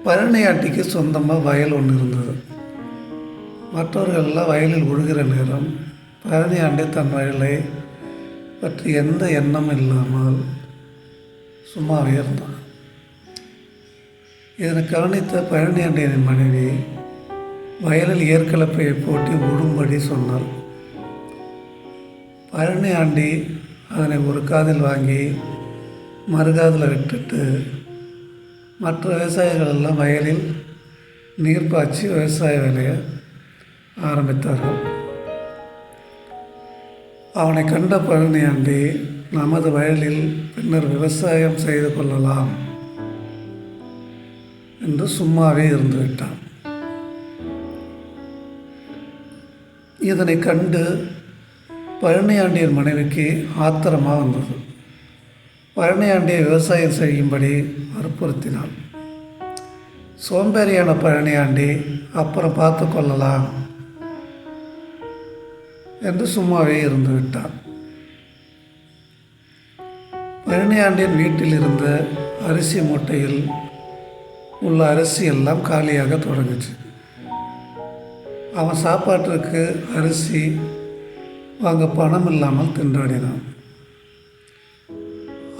பழனியாண்டிக்கு சொந்தமாக வயல் ஒன்று இருந்தது. மற்றவர்களெல்லாம் வயலில் உழுகிற நேரம் பழனியாண்டி தன் வயலை பற்றி எந்த எண்ணம் இல்லாமல் சும்மாவே இருந்தான். இதனை கவனித்த பழனியாண்டியனின் மனைவி வயலில் ஏற்கலப்பையை போட்டு உழும்படி சொன்னாள். பழனியாண்டி அதனை ஒரு காதில் வாங்கி மறுகாதில் விட்டுட்டு மற்ற விவசாயிகள் எல்லாம் வயலில் நீர் பாய்ச்சி விவசாய வேலையை ஆரம்பித்தார்கள். அவனை கண்ட பழனியாண்டி நமது வயலில் பின்னர் விவசாயம் செய்து கொள்ளலாம் என்று சும்மாவே இருந்து விட்டான். இதனை கண்டு பழனியாண்டியின் மனைவிக்கு ஆத்திரமாக வந்தது. பழனியாண்டியை விவசாயம் செய்யும்படி வற்புறுத்தினாள். சோம்பேறியான பழனியாண்டி அப்புறம் பார்த்து கொள்ளலாம் என்று சும்மாவே இருந்து விட்டான். பழனியாண்டியின் வீட்டில் இருந்த அரிசி மூட்டையில் உள்ள அரிசி எல்லாம் காலியாக தொடங்குச்சு. அவன் சாப்பாட்டிற்கு அரிசி வாங்க பணம் இல்லாமல் திண்டாடினான்.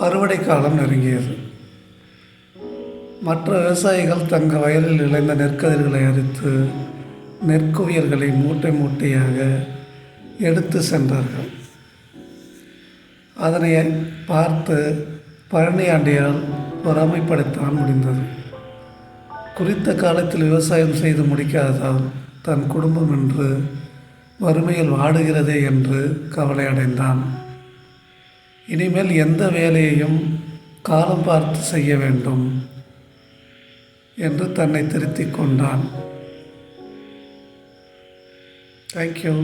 அறுவடை காலம் நெருங்கியது. மற்ற விவசாயிகள் தங்கள் வயலில் விளைந்த நெற்கதிர்களை அரித்து நெற்குவியல்களை மூட்டை மூட்டையாக எடுத்து சென்றார்கள். அதனை பார்த்து பழனியாண்டியால் பொறாமைப்படுத்தான் முடிந்தது. குறித்த காலத்தில் விவசாயம் செய்து முடிக்காததால் தன் குடும்பம் என்று வறுமையில் வாடுகிறதே என்று கவலை அடைந்தான். இனிமேல் எந்த வேலையையும் காலம் பார்த்து செய்ய வேண்டும் என்று தன்னை திருத்திக் கொண்டான். தேங்க்யூ.